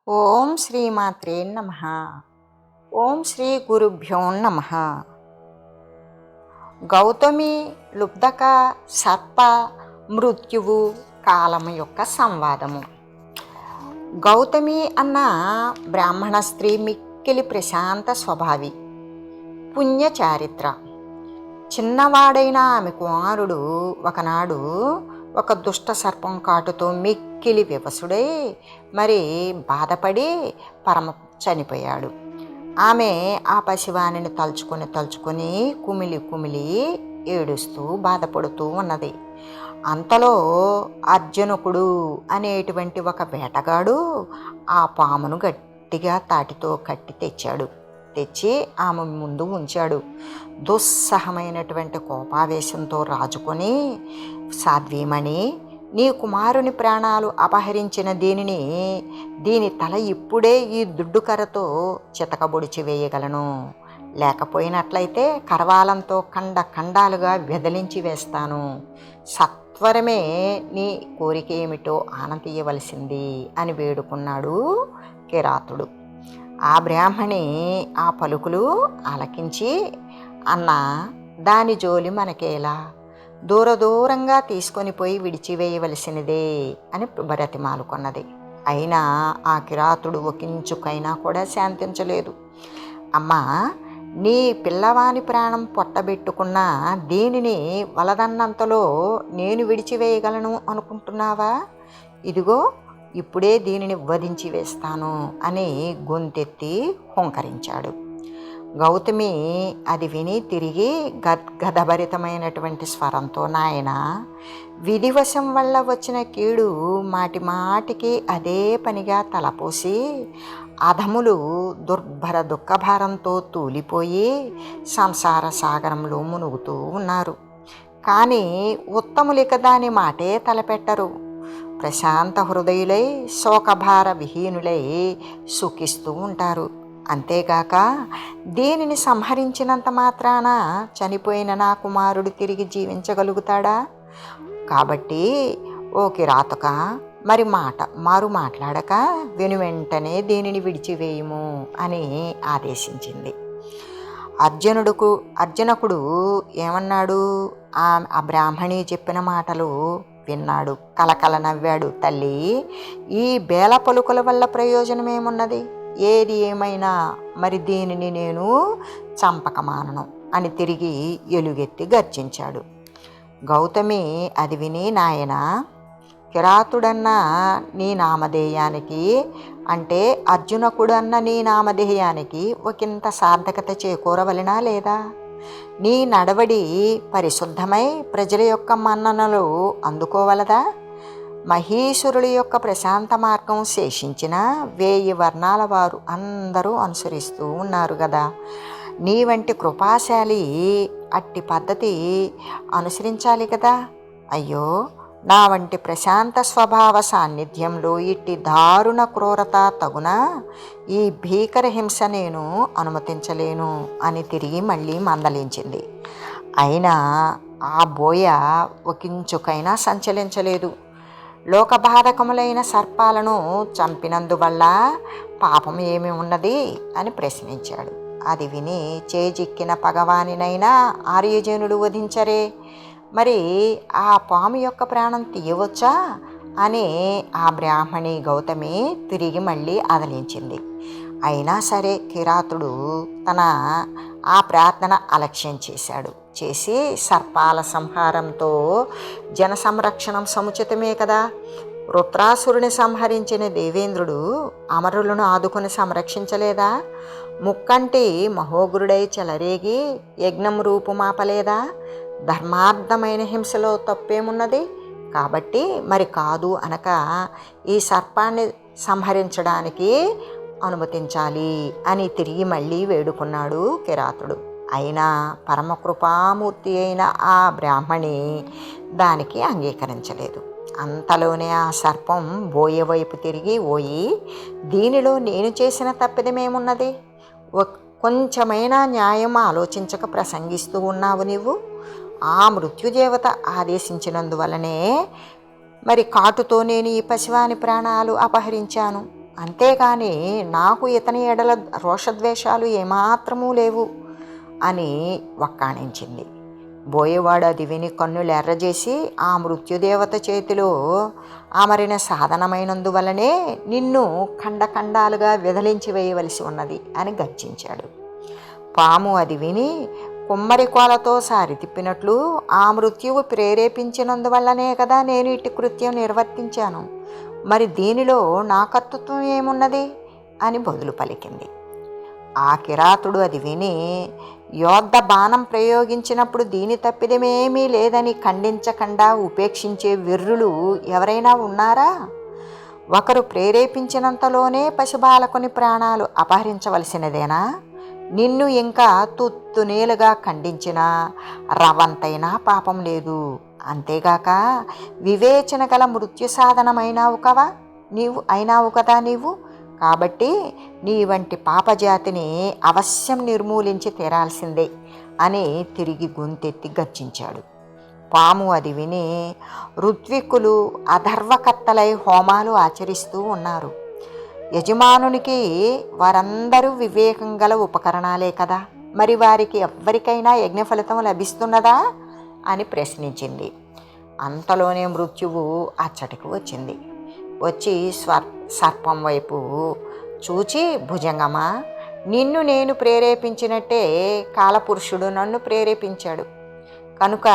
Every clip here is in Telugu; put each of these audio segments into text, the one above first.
ఓం శ్రీమాత్రే నమ. ఓం శ్రీ గురుభ్యో నమ. గౌతమి లుబ్ధక సర్ప మృత్యువు కాలము యొక్క సంవాదము. గౌతమి అన్న బ్రాహ్మణ స్త్రీ మిక్కిలి ప్రశాంత స్వభావి, పుణ్యచారిత్ర. చిన్నవాడైన ఆమె కుమారుడు ఒకనాడు ఒక దుష్ట సర్పం కాటుతో మిక్కిలి వివసుడై బాధపడి చనిపోయాడు. ఆమె ఆ పసివాణిని తలుచుకొని కుమిలి కుమిలి ఏడుస్తూ బాధపడుతూ ఉన్నది. అంతలో అర్జునకుడు అనేటువంటి ఒక వేటగాడు ఆ పామును గట్టిగా తాటితో కట్టి తెచ్చి ఆమె ముందు ఉంచాడు. దుస్సహమైనటువంటి కోపావేశంతో రాజుకొని, సాధ్వీమణి, నీ కుమారుని ప్రాణాలు అపహరించిన దీని తల ఇప్పుడే ఈ దుడ్డుకర్రతో చితకబొడిచి వేయగలను, లేకపోయినట్లయితే కరవాలంతో ఖండాలుగా వెదలించి వేస్తాను. సత్వరమే నీ కోరిక ఏమిటో ఆనతీయవలసింది అని వేడుకున్నాడు కిరాతుడు. ఆ బ్రాహ్మణి ఆ పలుకులు ఆలకించి, అన్న, దాని జోలి మనకేలా, దూరంగా తీసుకొని పోయి విడిచివేయవలసినదే అని బ్రతిమాలుకొన్నది. అయినా ఆ కిరాతుడు ఒకంచుకైనా కూడా శాంతించలేదు. అమ్మా, నీ పిల్లవాని ప్రాణం పొట్టబెట్టుకున్న దీనిని వలదన్నంతలో నేను విడిచివేయగలను అనుకుంటున్నావా? ఇదిగో ఇప్పుడే దీనిని వధించి వేస్తాను అని గొంతెత్తి హుంకరించాడు. గౌతమి అది విని తిరిగి గదభరితమైనటువంటి స్వరంతో, నాయన, విధివశం వల్ల వచ్చిన కీడు మాటికి అదే పనిగా తలపోసి అధములు దుర్భర దుఃఖభారంతో తూలిపోయి సంసార సాగరంలో మునుగుతూ ఉన్నారు. కానీ ఉత్తములిక దాని మాటే తలపెట్టరు. ప్రశాంత హృదయులై శోకభార విహీనులై సుఖిస్తూ ఉంటారు. అంతేగాక దీనిని సంహరించినంత మాత్రాన చనిపోయిన నా కుమారుడు తిరిగి జీవించగలుగుతాడా? కాబట్టి ఓ కిరాతక, మారు మాట్లాడక వెనువెంటనే దీనిని విడిచివేయుము అని ఆదేశించింది. అర్జునకుడు ఏమన్నాడు? ఆ బ్రాహ్మణి చెప్పిన మాటలు విన్నాడు. కలకల నవ్వాడు. తల్లి, ఈ బేల పలుకుల వల్ల ప్రయోజనమేమున్నది? ఏది ఏమైనా దీనిని నేను చంపకమానను అని తిరిగి ఎలుగెత్తి గర్జించాడు. గౌతమి అది విని, నాయన, కిరాతుడన్న నీ నామధేయానికి, అంటే అర్జునకుడన్న నీ నామధేయానికి ఒకంత సార్థకత చేకూరవలెనా లేదా? నీ నడవడి పరిశుద్ధమై ప్రజల యొక్క మన్ననలు అందుకోవలదా? మహీశ్వరుల యొక్క ప్రశాంత మార్గం శేషించిన 1000 వర్ణాల వారు అందరూ అనుసరిస్తూ ఉన్నారు కదా. నీ వంటి కృపాశాలి అట్టి పద్ధతి అనుసరించాలి కదా. అయ్యో, నా వంటి ప్రశాంత స్వభావ సాన్నిధ్యంలో ఇట్టి దారుణ క్రూరత తగున? ఈ భీకర హింస నేను అనుమతించలేను అని తిరిగి మళ్ళీ మందలించింది. అయినా ఆ బోయ ఒకంచుకైనా సంచలించలేదు. లోకబాధకములైన సర్పాలను చంపినందువల్ల పాపం ఏమి ఉన్నది అని ప్రశ్నించాడు. అది విని, చేజిక్కిన పగవానినైనా ఆర్యజనుడు వధించరే, ఆ పాము యొక్క ప్రాణం తీయవచ్చా అని ఆ బ్రాహ్మణి గౌతమి తిరిగి మళ్ళీ అదలించింది. అయినా సరే కిరాతుడు తన ఆ ప్రార్థన అలక్ష్యం చేసి సర్పాల సంహారంతో జన సంరక్షణం సముచితమే కదా. వృత్రాసురుని సంహరించిన దేవేంద్రుడు అమరులను ఆదుకొని సంరక్షించలేదా? ముక్కంటి మహోగ్రుడై చెలరేగి యజ్ఞం రూపుమాపలేదా? ధర్మార్థమైన హింసలో తప్పేమున్నది? కాబట్టి కాదు అనక ఈ సర్పాన్ని సంహరించడానికి అనుమతించాలి అని తిరిగి మళ్ళీ వేడుకున్నాడు కిరాతుడు. అయినా పరమకృపామూర్తి అయిన ఆ బ్రాహ్మణి దానికి అంగీకరించలేదు. అంతలోనే ఆ సర్పం బోయ వైపు తిరిగి, ఓయి, దీనిలో నేను చేసిన తప్పిదమేమున్నది? కొంచెమైనా న్యాయం ఆలోచించక ప్రసంగిస్తూ ఉన్నావు నీవు. ఆ మృత్యుదేవత ఆదేశించినందువలనే కాటుతో నేను ఈ పసివాని ప్రాణాలు అపహరించాను అంతేగాని నాకు ఇతని ఎడల రోషద్వేషాలు ఏమాత్రమూ లేవు అని వక్కాణించింది. బోయేవాడు అది విని కన్నులు ఎర్రజేసి, ఆ మృత్యుదేవత చేతిలో అమరిన సాధనమైనందువలనే నిన్ను ఖండఖండాలుగా విదలించి వేయవలసి ఉన్నది అని గర్జించాడు. పాము అది విని కుమ్మరికోలతో సారి తిప్పినట్లు, ఆ మృత్యువు ప్రేరేపించినందువల్లనే కదా నేను ఇటు కృత్యం నిర్వర్తించాను, మరి దీనిలో నా కర్తృత్వం ఏమున్నది అని బదులు పలికింది. ఆ కిరాతుడు అది విని, యోద్ధ బాణం ప్రయోగించినప్పుడు దీని తప్పిదమేమీ లేదని ఖండించకుండా ఉపేక్షించే వెర్రులు ఎవరైనా ఉన్నారా? ఒకరు ప్రేరేపించినంతలోనే పసిబాలకుని ప్రాణాలు అపహరించవలసినదేనా? నిన్ను ఇంకా తుత్తునేలుగా ఖండించినా రవంతైనా పాపం లేదు. అంతేగాక వివేచన గల మృత్యు సాధనమైనావు కదా నీవు. కాబట్టి నీ వంటి పాపజాతిని అవశ్యం నిర్మూలించి తీరాల్సిందే అని తిరిగి గొంతెత్తి గర్జించాడు. పాము అది విని, ఋత్విక్కులు అధర్వకర్తలై హోమాలు ఆచరిస్తూ ఉన్నారు. యజమానునికి వారందరూ వివేకం గల ఉపకరణాలే కదా, మరి వారికి ఎవ్వరికైనా యజ్ఞఫలితం లభిస్తున్నదా అని ప్రశ్నించింది. అంతలోనే మృత్యువు అచ్చటికి వచ్చింది. వచ్చి సర్పం వైపు చూచి, భుజంగమా, నిన్ను నేను ప్రేరేపించినట్టే కాలపురుషుడు నన్ను ప్రేరేపించాడు కనుక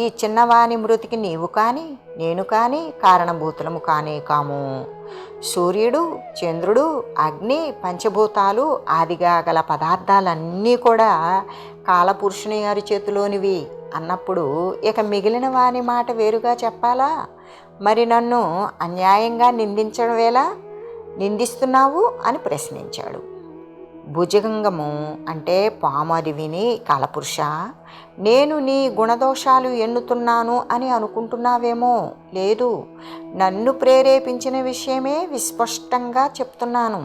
ఈ చిన్నవాని మృతికి నీవు కానీ నేను కానీ కారణభూతులము కానే కాము. సూర్యుడు, చంద్రుడు, అగ్ని, పంచభూతాలు ఆదిగా గల పదార్థాలన్నీ కూడా కాలపురుషుని అరిచేతిలోనివి అన్నప్పుడు ఇక మిగిలిన వాని మాట వేరుగా చెప్పాలా? మరి నన్ను అన్యాయంగా నిందిస్తున్నావు అని ప్రశ్నించాడు. భుజంగము అంటే పాము అది విని, కాలపురుష, నేను నీ గుణదోషాలు ఎన్నుతున్నాను అని అనుకుంటున్నావేమో. లేదు, నన్ను ప్రేరేపించిన విషయమే విస్పష్టంగా చెప్తున్నాను.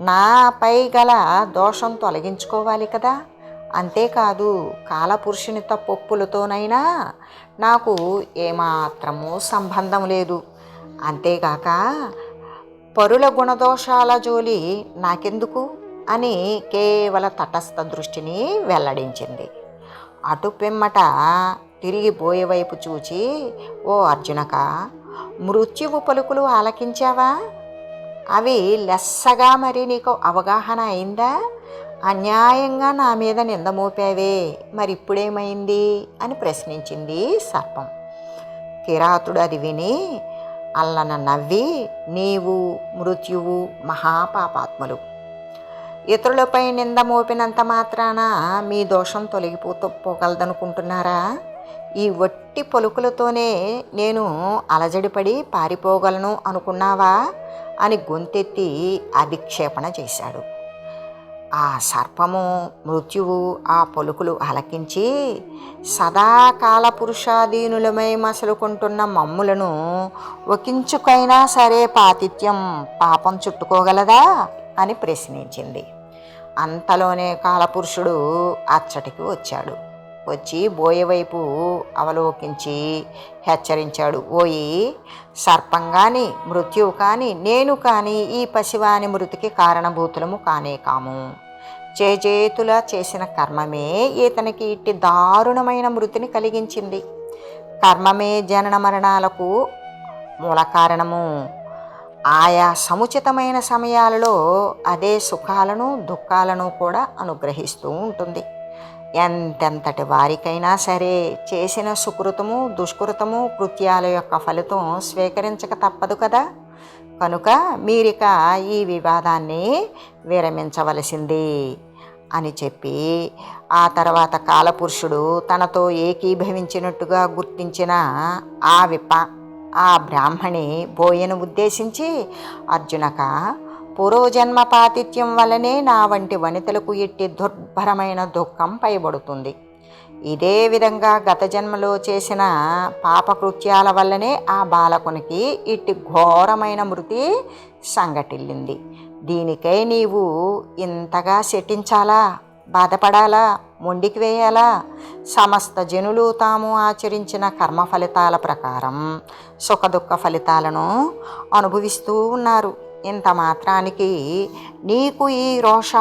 నాపై గల దోషం తొలగించుకోవాలి కదా. అంతేకాదు, కాలపురుషుని తప్పొప్పులతోనైనా నాకు ఏమాత్రమూ సంబంధం లేదు. అంతేగాక పరుల గుణదోషాల జోలి నాకెందుకు అని కేవల తటస్థ దృష్టిని వెల్లడించింది. అటు పిమ్మట తిరిగి బోయేవైపు చూచి, ఓ అర్జునక, మృత్యువు పలుకులు ఆలకించావా? అవి లెస్సగా మరి నీకు అవగాహన అయిందా? అన్యాయంగా నా మీద నింద మోపావే, మరి ఇప్పుడేమైంది అని ప్రశ్నించింది సర్పం. కిరాతుడు అది విని అల్లన నవ్వి, నీవు మృత్యువు మహాపాపాత్ములు. ఇతరులపై నింద మోపినంత మాత్రాన మీ దోషం పోగలదనుకుంటున్నారా? ఈ వట్టి పలుకులతోనే నేను అలజడిపడి పారిపోగలను అనుకున్నావా అని గొంతెత్తి అధిక్షేపణ చేశాడు. ఆ సర్పము మృత్యువు ఆ పలుకులు ఆలకించి, సదాకాల పురుషాధీనులమై మసలుకుంటున్న మమ్ములను ఒకించుకైనా సరే పాపం చుట్టుకోగలదా అని ప్రశ్నించింది. అంతలోనే కాలపురుషుడు అచ్చటికి వచ్చాడు. వచ్చి బోయేవైపు అవలోకించి హెచ్చరించాడు. ఓయి సర్పం కానీ మృత్యువు కానీ నేను కానీ ఈ పసివాని మృతికి కారణభూతులము కానే కాము. చేతులా చేసిన కర్మమే ఇతనికి ఇట్టి దారుణమైన మృతిని కలిగించింది. కర్మమే జనన మరణాలకు మూల కారణము. ఆయా సముచితమైన సమయాలలో అదే సుఖాలను దుఃఖాలను కూడా అనుగ్రహిస్తూ ఉంటుంది. ఎంతెంతటి వారికైనా సరే చేసిన సుకృతము దుష్కృతము కృత్యాల యొక్క ఫలితం స్వీకరించక తప్పదు కదా. కనుక మీరిక ఈ వివాదాన్ని విరమించవలసింది అని చెప్పి, ఆ తర్వాత కాలపురుషుడు తనతో ఏకీభవించినట్టుగా గుర్తించిన ఆ బ్రాహ్మణి బోయను ఉద్దేశించి, అర్జునక, పూర్వజన్మ పాతిథ్యం వల్లనే నా వంటి వనితలకు ఇట్టి దుర్భరమైన దుఃఖం పైబడుతుంది. ఇదే విధంగా గత జన్మలో చేసిన పాపకృత్యాల వల్లనే ఆ బాలకునికి ఇట్టి ఘోరమైన మృతి సంఘటిల్లింది. దీనికై నీవు ఇంతగా శఠించాలా, బాధపడాలా, మొండికి వేయాలా? సమస్త జనులు తాము ఆచరించిన కర్మ ఫలితాల ప్రకారం సుఖదుఖ ఫలితాలను అనుభవిస్తూ ఉన్నారు. ఇంత మాత్రానికి నీకు ఈ రోష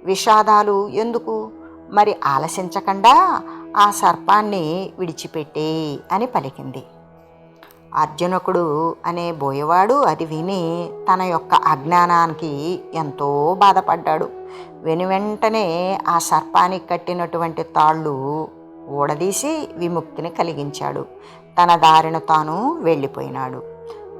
విషాదాలు ఎందుకు? మరి ఆలసించకుండా ఆ సర్పాన్ని విడిచిపెట్టే అని పలికింది. అర్జునకుడు అనే బోయవాడు అది విని తన యొక్క అజ్ఞానానికి ఎంతో బాధపడ్డాడు. వెనువెంటనే ఆ సర్పానికి కట్టినటువంటి తాళ్ళు ఊడదీసి విముక్తిని కలిగించాడు. తన దారిన తాను వెళ్ళిపోయినాడు.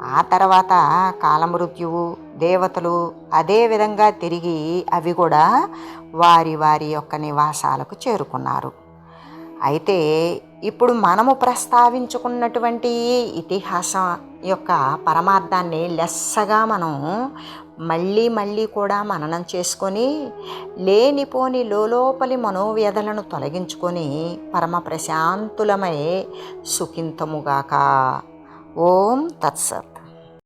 ఆ తర్వాత కాలమృత్యువు, దేవతలు అదే విధంగా తిరిగి అవి కూడా వారి వారి యొక్క నివాసాలకు చేరుకున్నారు. అయితే ఇప్పుడు మనము ప్రస్తావించుకున్నటువంటి ఇతిహాసం యొక్క పరమార్థాన్ని లెస్సగా మనం మళ్ళీ మళ్ళీ కూడా మననం చేసుకొని లేనిపోని లోపలి మనోవ్యధలను తొలగించుకొని పరమ ప్రశాంతులమై సుఖింతముగాక. ఓం తత్సత్.